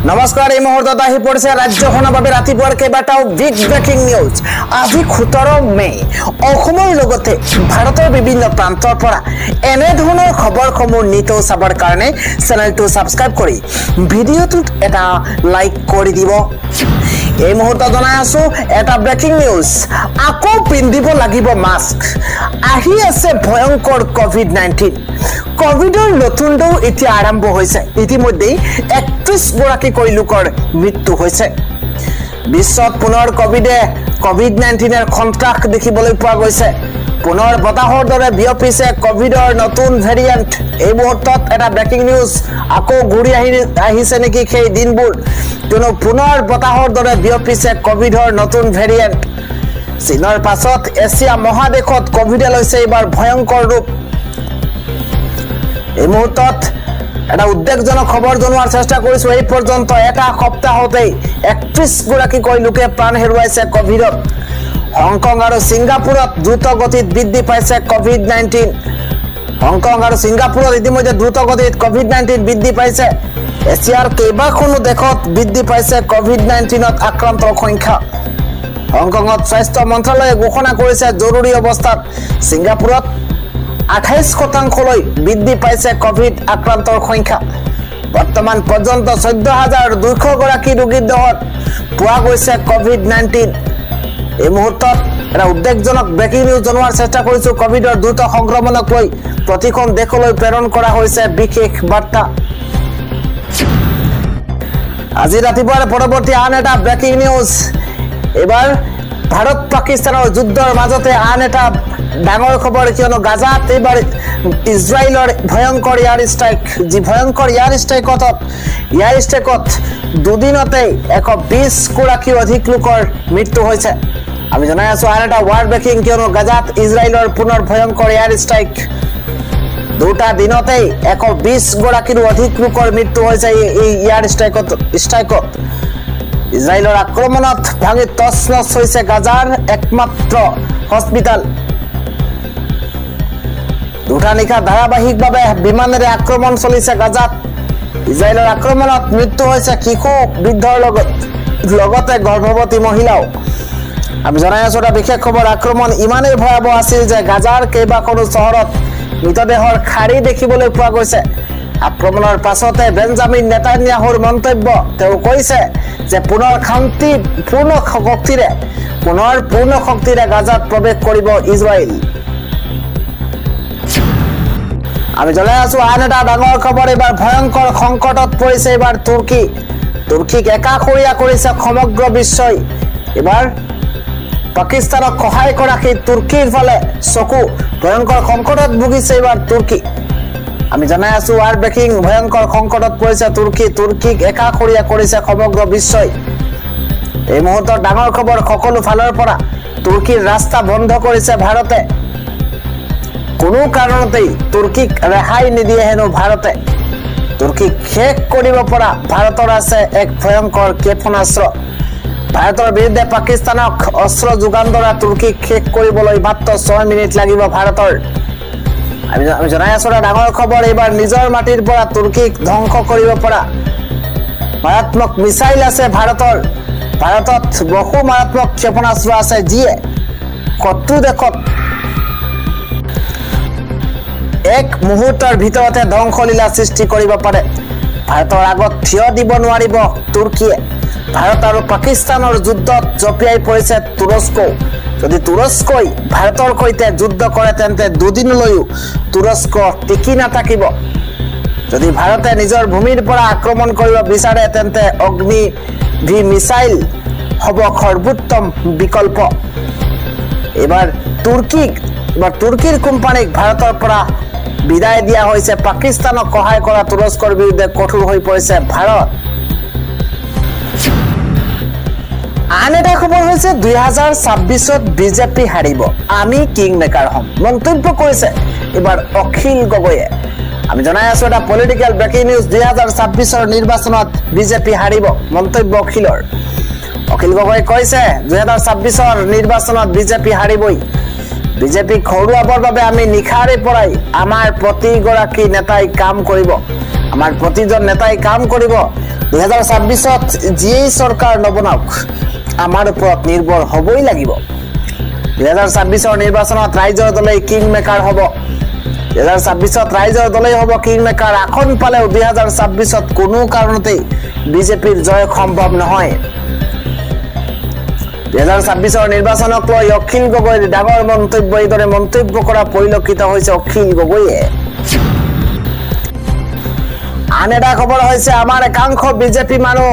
নমস্কাৰ এই মুহূৰ্তত আহি পৰিছে ৰাজ্যখনৰ বাবে ৰাতিপুৱাৰ কেইবাটাও বিগ ব্ৰেকিং নিউজ। আজি 17 মে অসমৰ লগতে ভাৰতৰ বিভিন্ন প্ৰান্তৰ পৰা এনে ধৰণৰ খবৰসমূহ নিতৌ চাবৰ কাৰণে চেনেলটো সাবস্ক্ৰাইব কৰি ভিডিঅ'টোত এটা লাইক কৰি দিব। এই মুহূৰ্তত জনাই আছো এটা ব্ৰেকিং নিউজ। আকৌ পিন্ধিব লাগিব মাস্ক। আহি আছে ভয়ংকৰ কোভিড-19। কোভিডৰ নতুন ঢৌ এতিয়া আৰম্ভ হৈছে। ইতিমধ্যে 31 গৰাকীকৈ লোকৰ মৃত্যু হৈছে। বিশ্বত পুনৰ কোভিড-19 সন্ত্ৰাস দেখিবলৈ পোৱা গৈছে। পুনৰ বতাহৰ দৰে বিয়পিছে কোভিডৰ নতুন ভেৰিয়েণ্ট। এই মুহূৰ্তত এটা ব্ৰেকিং নিউজ। আকৌ ঘূৰি আহিছে নেকি সেই দিনবোৰ, কিয়নো পুনৰ বতাহৰ দৰে বিয়পিছে কোভিডৰ নতুন ভেৰিয়েণ্ট। চীনৰ পাছত এছিয়া মহাদেশত কোভিডে লৈছে এইবাৰ ভয়ংকৰ ৰূপ। এই মুহূৰ্তত এটা উদ্বেগজনক খবৰ জনোৱাৰ চেষ্টা কৰিছো। এই পৰ্যন্ত এটা সপ্তাহতেই 31 গৰাকীকৈ লোকে প্ৰাণ হেৰুৱাইছে কোভিডত। হংকং আৰু ছিংগাপুৰত দ্ৰুত গতিত বৃদ্ধি পাইছে কোভিড-19। হংকং আৰু ছিংগাপুৰত ইতিমধ্যে দ্ৰুত গতিত কোভিড-19 বৃদ্ধি পাইছে। এছিয়াৰ কেইবাখনো দেশত বৃদ্ধি পাইছে কোভিড-19ত আক্ৰান্তৰ সংখ্যা। হংকঙত স্বাস্থ্য মন্ত্ৰালয়ে ঘোষণা কৰিছে জৰুৰী অৱস্থাত। ছিংগাপুৰত 28% বৃদ্ধি পাইছে কোভিড আক্ৰান্তৰ সংখ্যা। বৰ্তমান পৰ্যন্ত 14,200 গৰাকী ৰোগীৰ দেহত পোৱা গৈছে কোভিড-19। এই মুহূৰ্তত এটা উদ্বেগজনক ব্ৰেকিং নিউজ জনোৱাৰ চেষ্টা কৰিছো। কোভিডৰ দ্ৰুত সংক্ৰমণক লৈ প্ৰতিখন দেশলৈ প্ৰেৰণ কৰা হৈছে বিশেষ বাৰ্তা। আজি ৰাতিপুৱাৰ পৰৱৰ্তী আন এটা ব্ৰেকিং নিউজ। এবাৰ ভাৰত পাকিস্তানৰ যুদ্ধৰ মাজতে আন এটা ডাঙৰ খবৰ, কিয়নো গাজাত এইবাৰ ইজৰাইলৰ ভয়ংকৰ এয়াৰ ষ্ট্ৰাইক। যি ভয়ংকৰ এয়াৰ ষ্ট্ৰাইকত দুদিনতেই 120 গৰাকীও অধিক লোকৰ মৃত্যু হৈছে। আমি জনাই আছো আন এটা ৱাৰ্ল্ড ব্ৰেকিং, কিয়নো গাজাত ইজৰাইলৰ পুনৰ ভয়ংকৰ এয়াৰ ষ্ট্ৰাইক। দুটা দিনতেই 120 গৰাকীৰো অধিক লোকৰ মৃত্যু হৈছে এই এয়াৰ ষ্ট্ৰাইকত। ইজৰাইলৰ আক্ৰমণত ভাঙি তছনছ হৈছে গাজাৰ একমাত্ৰ হস্পিটেল। দুটা নিশা ধাৰাবাহিকভাৱে বিমানেৰে আক্ৰমণ চলিছে গাজাত। ইজৰাইলৰ আক্ৰমণত মৃত্যু হৈছে শিশু, বৃদ্ধৰ লগতে গৰ্ভৱতী মহিলাও। আমি জনাই আছো এটা বিশেষ খবৰ। আক্ৰমণ ইমানেই ভয়াৱহ আছিল যে গাজাৰ কেইবাখনো চহৰত মৃতদেহৰ খাৰী দেখিবলৈ পোৱা গৈছে। আক্ৰমণৰ পাছতে বেঞ্জামিন নেতান্যাহুৰ মন্তব্য। তেওঁ কৈছে যে পুনৰ পূৰ্ণ শক্তিৰে গাজাত প্ৰৱেশ কৰিব ইজৰাইল। আমি জনাই আছো আন এটা ডাঙৰ খবৰ। এইবাৰ ভয়ংকৰ সংকটত পৰিছে এইবাৰ তুৰ্কীক একাষৰীয়া কৰিছে সমগ্ৰ বিশ্বই। এইবাৰ পাকিস্তানক সহায় কৰা সেই তুৰ্কীৰ ফালে চকু। ভয়ংকৰ সংকটত ভুগিছে এইবাৰ তুৰ্কী। আমি জনাই আছো ৱাৰ্ল্ড ব্ৰেকিং, ভয়ংকৰ সংকটত পৰিছে তুৰ্কীক একাষৰীয়া কৰিছে সমগ্ৰ বিশ্বই। এই মুহূৰ্তৰ ডাঙৰ খবৰ, সকলো ফালৰ পৰা তুৰ্কীৰ ৰাস্তা বন্ধ কৰিছে ভাৰতে। কোনো কাৰণতেই তুৰ্কীক ৰেহাই নিদিয়ে হেনো ভাৰতে। তুৰ্কীক শেষ কৰিব পৰা ভাৰতৰ আছে এক ভয়ংকৰ ক্ষেপণাস্ত্ৰ। ভাৰতৰ বিৰুদ্ধে পাকিস্তানক অস্ত্ৰ যোগান ধৰা তুৰ্কীক শেষ কৰিবলৈ মাত্ৰ 6 মিনিট লাগিব ভাৰতৰ। আমি জনাই আছো এটা ডাঙৰ খবৰ। এইবাৰ নিজৰ মাটিৰ পৰা তুৰ্কীক ধ্বংস কৰিব পৰা মাৰাত্মক মিছাইল আছে ভাৰতৰ। ভাৰতত বহু মাৰাত্মক ক্ষেপণাস্ত্ৰ আছে, যিয়ে শত্ৰু দেশত এক মুহূৰ্তৰ ভিতৰতে ধ্বংসলীলা সৃষ্টি কৰিব পাৰে। ভাৰতৰ আগত থিয় দিব নোৱাৰিব তুৰ্কীয়ে। ভাৰত আৰু পাকিস্তানৰ যুদ্ধত জঁপিয়াই পৰিছে তুৰস্ক। যদি তুৰস্কই ভাৰতৰ সৈতে যুদ্ধ কৰে তেন্তে দুদিনলৈও তুৰস্ক টিকি নাথাকিব। যদি ভাৰতে নিজৰ ভূমিৰ পৰা আক্ৰমণ কৰিব বিচাৰে তেন্তে অগ্নি মিছাইল হ'ব সৰ্বোত্তম বিকল্প। এইবাৰ তুৰ্কীৰ কোম্পানীক ভাৰতৰ পৰা বিদায় দিয়া হৈছে। পাকিস্তানক সহায় কৰা তুৰস্কৰ বিৰুদ্ধে কঠোৰ হৈ পৰিছে ভাৰত। আন এটা খবৰ হৈছে 2026ত বিজেপি হাৰিব, আমি কিং মেকাৰ হ'ম, মন্তব্য কৰিছে এইবাৰ অখিল গগৈয়ে। আমি জনাই আছো এটা পলিটিকেল ব্ৰেকিং নিউজ। 2026ৰ নিৰ্বাচনত বিজেপি হাৰিব, মন্তব্য অখিলৰ। অখিল গগৈয়ে কৈছে 2026ৰ নিৰ্বাচনত বিজেপি হাৰিবই। বিজেপিক হৰুৱাবৰ বাবে আমি নিশাৰে পৰাই আমাৰ প্ৰতিগৰাকী নেতাই কাম কৰিব। আমাৰ প্ৰতিজন নেতাই কাম কৰিব। 2026 যিয়েই চৰকাৰ নবনাওক আমাৰ ওপৰত নিৰ্ভৰ হ'বই লাগিব 2026 নিৰ্বাচনত ৰাইজৰ দলে কিং মেকাৰ হ'ব 2026 ৰাইজৰ দলেই হ'ব কিং মেকাৰ এখন পালেও 2026 কোনো কাৰণতে বিজেপিৰ জয় সম্ভৱ নহয় 2026 নিৰ্বাচনক লৈ অখিল গগৈৰ ডাঙৰ মন্তব্য এইদৰে মন্তব্য কৰা পৰিলক্ষিত হৈছে অখিল গগৈয়ে আন এটা খবৰ হৈছে আমাৰ একাংশ বিজেপি মানুহ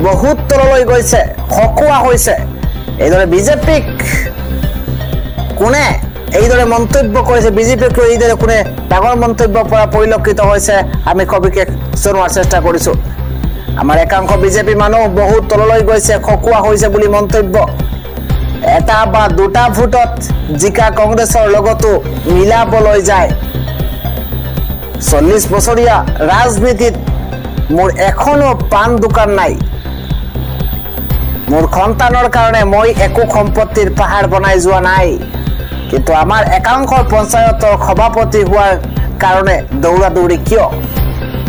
বহুত তললৈ গৈছে হকুৱা হৈছে এইদৰে বিজেপিক কোনে এইদৰে মন্তব্য কৰিছে বিজেপিক লৈ এইদৰে কোনে ডাঙৰ মন্তব্য কৰা পৰিলক্ষিত হৈছে আমি কবিকে জনোৱাৰ চেষ্টা কৰিছো আমাৰ একাংশ বিজেপি মানুহ বহুত তললৈ গৈছে হকুৱা হৈছে বুলি মন্তব্য এটা বা দুটা ভোটত জিকা কংগ্ৰেছৰ লগতো মিলাবলৈ যায় 40 বছৰীয়া ৰাজনীতিত মোৰ এখনো পান দোকান নাই মোৰ সন্তানৰ কাৰণে মই একো সম্পত্তিৰ পাহাৰ বনাই যোৱা নাই কিন্তু আমাৰ একাংশ পঞ্চায়তৰ সভাপতি হোৱাৰ কাৰণে দৌৰা দৌৰি কিয়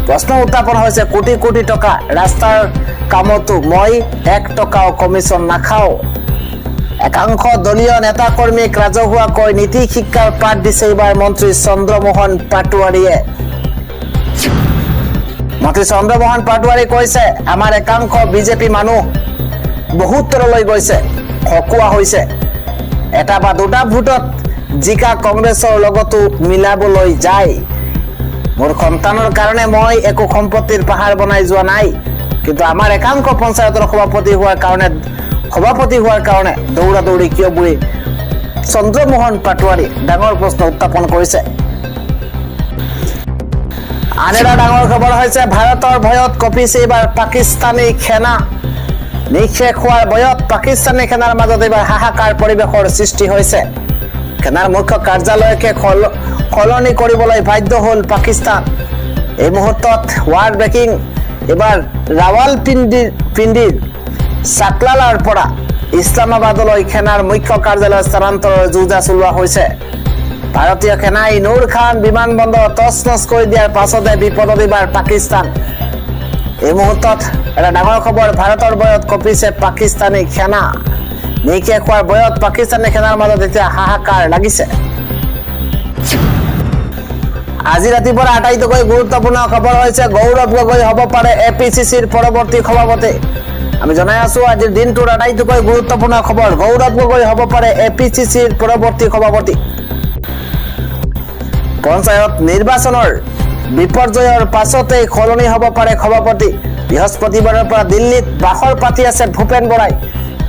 প্ৰশ্ন উত্থাপন হৈছে কোটি কোটি টকা ৰাস্তাৰ কামতো মই 1 টকাও কমিছন নাখাও একাংশ দলীয় নেতা কৰ্মীক ৰাজহুৱাকৈ নীতি শিক্ষাৰ পাঠ দিছে এইবাৰ মন্ত্ৰী চন্দ্ৰমোহন পাটোৱাৰীয়ে মন্ত্ৰী চন্দ্ৰমোহন পাটোৱাৰী কৈছে আমাৰ একাংশ বিজেপি মানুহ বহুত তললৈ গৈছে হকুৱা হৈছে এটা বা দুটা ভোটত জিকা কংগ্ৰেছৰ লগতো মিলাবলৈ যায় মোৰ সন্তানৰ কাৰণে মই একো সম্পত্তিৰ পাহাৰ বনাই যোৱা নাই কিন্তু আমাৰ একাংশ পঞ্চায়তৰ সভাপতি হোৱাৰ কাৰণে দৌৰা দৌৰি কিয় বুলি চন্দ্ৰমোহন পাটোৱাৰী ডাঙৰ প্ৰশ্ন উত্থাপন কৰিছে আন এটা ডাঙৰ খবৰ হৈছে ভাৰতৰ ভয়ত কঁপিছে এইবাৰ পাকিস্তানী সেনা নিশেষ হোৱাৰ ভয়ত পাকিস্তানী সেনাৰ মাজত এইবাৰ হাহাকাৰ পৰিৱেশৰ সৃষ্টি হৈছে সেনাৰ মুখ্য কাৰ্যালয়কে সলনি কৰিবলৈ বাধ্য হ'ল পাকিস্তান এই মুহূৰ্তত ৱাৰ ব্ৰেকিং এবাৰ ৰাৱালপিণ্ডিৰ চাকলালাৰ পৰা ইছলামাবাদলৈ সেনাৰ মুখ্য কাৰ্যালয় স্থানান্তৰৰ যোজা চলোৱা হৈছে ভাৰতীয় সেনাই নুৰ খান বিমানবন্দৰ তছনছ কৰি দিয়াৰ পাছতে বিপদত এইবাৰ পাকিস্তান এই মুহূৰ্তত এটা ডাঙৰ খবৰ ভাৰতৰ ভয়ত কঁপিছে পাকিস্তানী সেনা নিশেষ হোৱাৰ ভয়ত পাকিস্তানী সেনাৰ মাজত এতিয়া হাহাকাৰ লাগিছে আজি ৰাতিপুৱাৰ আটাইতকৈ গুৰুত্বপূৰ্ণ খবৰ হৈছে গৌৰৱ গগৈ হ'ব পাৰে এপিচিচিৰ পৰৱৰ্তী সভাপতি আমি জনাই আছো আজিৰ দিনটোৰ আটাইতকৈ গুৰুত্বপূৰ্ণ খবৰ গৌৰৱ গগৈ হ'ব পাৰে এপিচিচিৰ পৰৱৰ্তী সভাপতি পঞ্চায়ত নিৰ্বাচনৰ বিপৰ্যয়ৰ পাছতেই সলনি হ'ব পাৰে সভাপতি বৃহস্পতিবাৰৰ পৰা দিল্লীত বাখৰ পাতি আছে ভূপেন বৰাই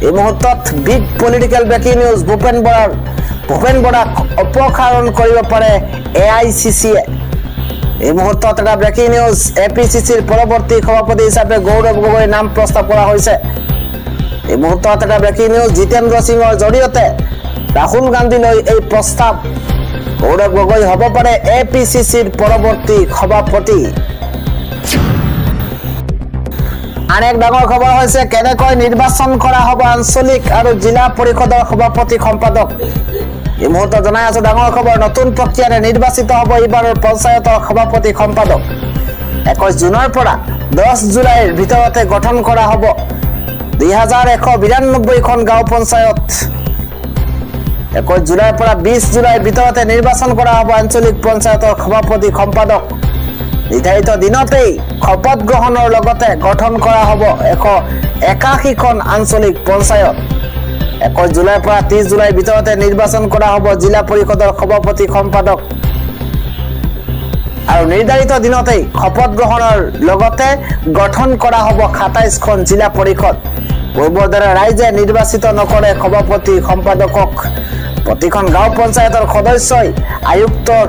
এই মুহূৰ্তত big political breaking news Bhupen বৰাক অপসাৰণ কৰিব পাৰে এআইচিচিয়ে এই মুহূৰ্তত এটা ব্ৰেকিং নিউজ এপিচিচিৰ পৰৱৰ্তী সভাপতি হিচাপে গৌৰৱ গগৈৰ নাম প্ৰস্তাৱ কৰা হৈছে এই মুহূৰ্তত এটা ব্ৰেকিং নিউজ জিতেন্দ্ৰ সিঙৰ জৰিয়তে ৰাহুল গান্ধীলৈ এই প্ৰস্তাৱ গৌৰৱ গগৈ হ'ব পাৰে এপিচিচিৰ পৰৱৰ্তী সভাপতি আন এক ডাঙৰ খবৰ হৈছে কেনেকৈ নিৰ্বাচন কৰা হ'ব আঞ্চলিক আৰু জিলা পৰিষদৰ সভাপতি সম্পাদক এই মুহূৰ্তত জনাই আছো ডাঙৰ খবৰ নতুন প্ৰক্ৰিয়াৰে নিৰ্বাচিত হ'ব এইবাৰৰ পঞ্চায়তৰ সভাপতি সম্পাদক 21 জুনৰ পৰা 10 জুলাইৰ ভিতৰতে গঠন কৰা হ'ব 2192খন গাঁও পঞ্চায়ত 21 জুলাইৰ পৰা 20 জুলাইৰ ভিতৰতে নিৰ্বাচন কৰা হ'ব আঞ্চলিক পঞ্চায়তৰ সভাপতি সম্পাদক নিৰ্ধাৰিত দিনতেই শপত গ্ৰহণৰ লগতে গঠন কৰা হ'ব 181খন আঞ্চলিক পঞ্চায়ত 21 জুলাইৰ পৰা 30 জুলাইৰ ভিতৰতে নিৰ্বাচন কৰা হ'ব জিলা পৰিষদৰ সভাপতি সম্পাদক আৰু নিৰ্ধাৰিত দিনতেই শপত গ্ৰহণৰ লগতে গঠন কৰা হ'ব 27খন জিলা পৰিষদ পূৰ্বৰ দৰে ৰাইজে নিৰ্বাচিত নকৰে সভাপতি সম্পাদকক প্ৰতিখন গাঁও পঞ্চায়তৰ সদস্যই আয়ুক্তৰ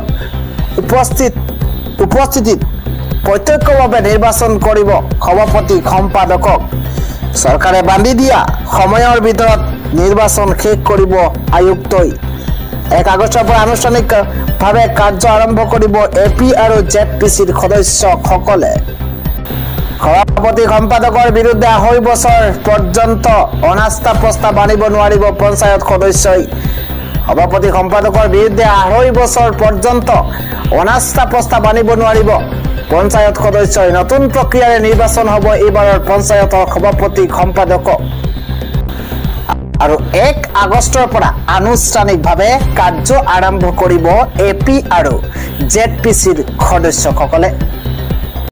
উপস্থিতিত প্ৰত্যক্ষভাৱে নিৰ্বাচন কৰিব সভাপতি সম্পাদকক চৰকাৰে বান্ধি দিয়া সময়ৰ ভিতৰত নিৰ্বাচন শেষ কৰিব আয়ুক্তই 1 আগষ্টৰ পৰা আনুষ্ঠানিকভাৱে কাৰ্য আৰম্ভ কৰিব এপি আৰু জেডপিচিৰ সদস্যসকলে সভাপতি সম্পাদকৰ বিৰুদ্ধে 2.5 বছৰ পৰ্যন্ত অনাস্থা প্ৰস্তাৱ আনিব নোৱাৰিব পঞ্চায়ত সদস্যই সভাপতি সম্পাদকৰ বিৰুদ্ধে 2.5 বছৰ পৰ্যন্ত অনাস্থা প্ৰস্তাৱ আনিব নোৱাৰিব পঞ্চায়ত সদস্যই নতুন প্ৰক্ৰিয়াৰে নিৰ্বাচন হ'ব এইবাৰৰ পঞ্চায়তৰ সভাপতি সম্পাদক আৰু 1 আগষ্টৰ পৰা আনুষ্ঠানিকভাৱে কাৰ্য আৰম্ভ কৰিব এপি আৰু জেডপিচিৰ সদস্যসকলে।